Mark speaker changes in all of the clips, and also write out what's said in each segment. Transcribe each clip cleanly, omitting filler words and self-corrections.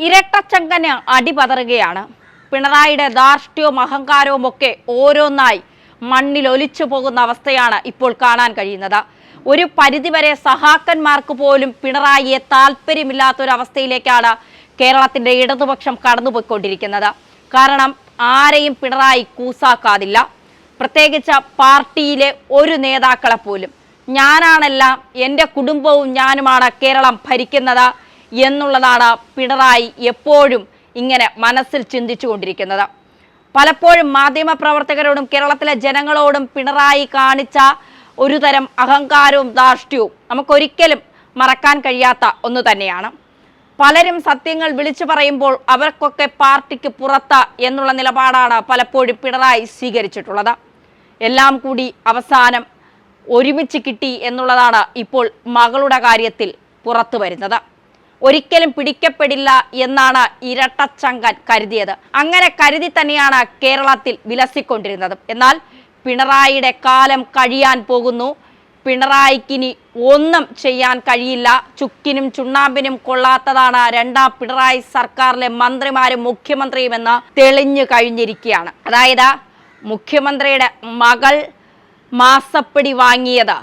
Speaker 1: ഇരട്ടച്ചങ്കന് അടിപതറുകയാണ്. പിണറായിയുടെ ധാർഷ്ട്യവും അഹങ്കാരവും ഒക്കെ ഓരോന്നായി മണ്ണിൽ ഒലിച്ചു പോകുന്ന അവസ്ഥയാണ് ഇപ്പോൾ കാണാൻ കഴിയുന്നത്. ഒരു പരിധിവരെ സഹാക്കന്മാർക്ക് പോലും പിണറായിയെ താല്പര്യമില്ലാത്തൊരവസ്ഥയിലേക്കാണ് കേരളത്തിന്റെ ഇടതുപക്ഷം കടന്നുപോയിക്കൊണ്ടിരിക്കുന്നത്. കാരണം ആരെയും പിണറായി കൂസാക്കാതില്ല. പ്രത്യേകിച്ച് പാർട്ടിയിലെ ഒരു നേതാക്കളെ പോലും ഞാനാണെല്ലാം, എൻ്റെ കുടുംബവും ഞാനുമാണ് കേരളം ഭരിക്കുന്നത് എന്നുള്ളതാണ് പിണറായി എപ്പോഴും ഇങ്ങനെ മനസ്സിൽ ചിന്തിച്ചു കൊണ്ടിരിക്കുന്നത്. പലപ്പോഴും മാധ്യമപ്രവർത്തകരോടും കേരളത്തിലെ ജനങ്ങളോടും പിണറായി കാണിച്ച ഒരു തരം അഹങ്കാരവും ധാർഷ്ട്യവും നമുക്കൊരിക്കലും മറക്കാൻ കഴിയാത്ത ഒന്ന് തന്നെയാണ്. പലരും സത്യങ്ങൾ വിളിച്ചു പറയുമ്പോൾ അവർക്കൊക്കെ പാർട്ടിക്ക് പുറത്ത് എന്നുള്ള നിലപാടാണ് പലപ്പോഴും പിണറായി സ്വീകരിച്ചിട്ടുള്ളത്. എല്ലാം കൂടി അവസാനം ഒരുമിച്ച് കിട്ടി എന്നുള്ളതാണ് ഇപ്പോൾ മകളുടെ കാര്യത്തിൽ പുറത്തു വരുന്നത്. ഒരിക്കലും പിടിക്കപ്പെടില്ല എന്നാണ് ഇരട്ടച്ചങ്കൻ കരുതിയത്. അങ്ങനെ കരുതി തന്നെയാണ് കേരളത്തിൽ വിലസിക്കൊണ്ടിരുന്നത്. എന്നാൽ പിണറായിയുടെ കാലം കഴിയാൻ പോകുന്നു. പിണറായിക്കിനി ഒന്നും ചെയ്യാൻ കഴിയില്ല. ചുക്കിനും ചുണ്ണാമ്പിനും കൊള്ളാത്തതാണ് രണ്ടാം പിണറായി സർക്കാരിലെ മന്ത്രിമാരും മുഖ്യമന്ത്രിയും എന്ന് തെളിഞ്ഞു കഴിഞ്ഞിരിക്കുകയാണ്. അതായത് മുഖ്യമന്ത്രിയുടെ മകൾ മാസപ്പടി വാങ്ങിയത്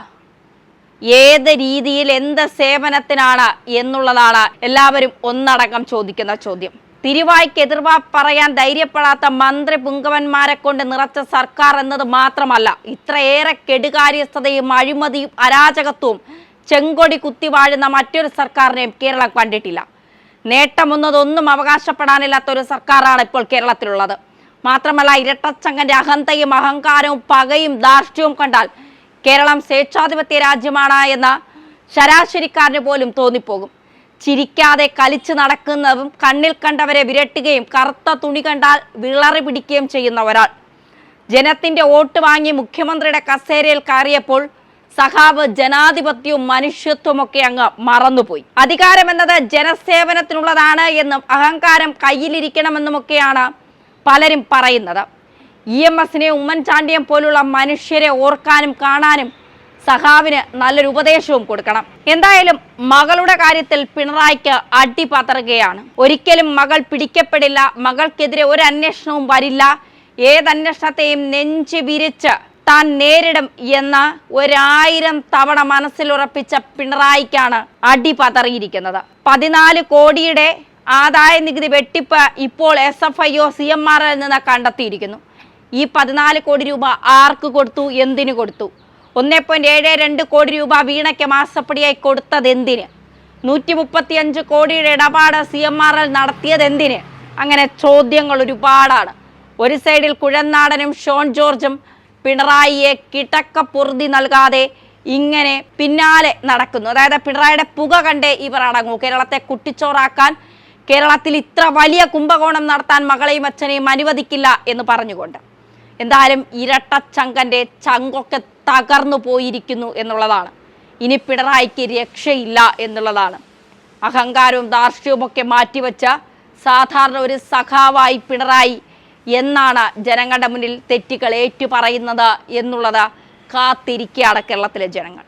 Speaker 1: ഏത് രീതിയിൽ, എന്ത് സേവനത്തിനാണ് എന്നുള്ളതാണ് എല്ലാവരും ഒന്നടങ്കം ചോദിക്കുന്ന ചോദ്യം. തിരുവായ്ക്ക് എതിർവാ പറയാൻ ധൈര്യപ്പെടാത്ത മന്ത്രി പുങ്കവന്മാരെ കൊണ്ട് നിറച്ച സർക്കാർ എന്നത് മാത്രമല്ല, ഇത്രയേറെ കെടുകാര്യസ്ഥതയും അഴിമതിയും അരാജകത്വവും ചെങ്കൊടി കുത്തിവാഴുന്ന മറ്റൊരു സർക്കാരിനെയും കേരളം കണ്ടിട്ടില്ല. നേട്ടമൊന്നതൊന്നും അവകാശപ്പെടാനില്ലാത്ത ഒരു സർക്കാരാണ് ഇപ്പോൾ കേരളത്തിലുള്ളത്. മാത്രമല്ല, ഇരട്ടച്ചങ്കന്റെ അഹന്തയും അഹങ്കാരവും പകയും ധാർഷ്ട്യവും കണ്ടാൽ കേരളം സ്വേച്ഛാധിപത്യ രാജ്യമാണ് എന്ന് ശരാശരിക്കാരന് പോലും തോന്നിപ്പോകും. ചിരിക്കാതെ കലിച്ചു നടക്കുന്നതും കണ്ണിൽ കണ്ടവരെ വിരട്ടുകയും കറുത്ത തുണി കണ്ടാൽ വിളറി പിടിക്കുകയും ചെയ്യുന്ന ഒരാൾ ജനത്തിന്റെ വോട്ട് വാങ്ങി മുഖ്യമന്ത്രിയുടെ കസേരയിൽ കയറിയപ്പോൾ സഖാവ് ജനാധിപത്യവും മനുഷ്യത്വവും ഒക്കെ അങ്ങ് മറന്നുപോയി. അധികാരം എന്നത് ജനസേവനത്തിനുള്ളതാണ് എന്നും അഹങ്കാരം കയ്യിലിരിക്കണമെന്നുമൊക്കെയാണ് പലരും പറയുന്നത്. EMSനെ ഉമ്മൻചാണ്ടിയെ പോലുള്ള മനുഷ്യരെ ഓർക്കാനും കാണാനും സഖാവിന് നല്ലൊരു ഉപദേശവും കൊടുക്കണം. എന്തായാലും മകളുടെ കാര്യത്തിൽ പിണറായിക്ക് അടി പതറുകയാണ്. ഒരിക്കലും മകൾ പിടിക്കപ്പെടില്ല, മകൾക്കെതിരെ ഒരു അന്വേഷണവും വരില്ല, ഏതന്വേഷണത്തെയും നെഞ്ച് വിരിച്ച് താൻ നേരിടും എന്ന് 1000 തവണ മനസ്സിലുറപ്പിച്ച പിണറായിക്കാണ് അടി പതറിയിരിക്കുന്നത്. 14 കോടിയുടെ ആദായ നികുതി വെട്ടിപ്പ് ഇപ്പോൾ SFIO CMRൽ നിന്ന് കണ്ടെത്തിയിരിക്കുന്നു. ഈ 14 കോടി രൂപ ആർക്ക് കൊടുത്തു, എന്തിനു കൊടുത്തു? 1.72 കോടി രൂപ വീണയ്ക്ക് മാസപ്പടിയായി കൊടുത്തത് എന്തിന്? 135 കോടിയുടെ ഇടപാട് CMRൽ നടത്തിയത് എന്തിന്? അങ്ങനെ ചോദ്യങ്ങൾ ഒരുപാടാണ്. ഒരു സൈഡിൽ കുഴനാടനും ഷോൺ ജോർജും പിണറായിയെ കിടക്കപ്പൊറുതി നൽകാതെ ഇങ്ങനെ പിന്നാലെ നടക്കുന്നു. അതായത് പിണറായിയുടെ പുക കണ്ടേ ഇവർ അടങ്ങൂ. കേരളത്തെ കുട്ടിച്ചോറാക്കാൻ, കേരളത്തിൽ ഇത്ര വലിയ കുംഭകോണം നടത്താൻ മകളെയും അച്ഛനെയും അനുവദിക്കില്ല എന്ന് പറഞ്ഞുകൊണ്ട്. എന്തായാലും ഇരട്ടച്ചങ്കന്റെ ചങ്കൊക്കെ തകർന്നു പോയിരിക്കുന്നു എന്നുള്ളതാണ്. ഇനി പിണറായിക്ക് രക്ഷയില്ല എന്നുള്ളതാണ്. അഹങ്കാരവും ധാർഷ്ട്യവും ഒക്കെ മാറ്റിവെച്ച സാധാരണ ഒരു സഖാവായി പിണറായി എന്നാണ് ജനങ്ങളുടെ മുന്നിൽ തെറ്റുകൾ ഏറ്റുപറയുന്നത് എന്നുള്ളത് കാത്തിരിക്കുകയാണ് കേരളത്തിലെ ജനങ്ങൾ.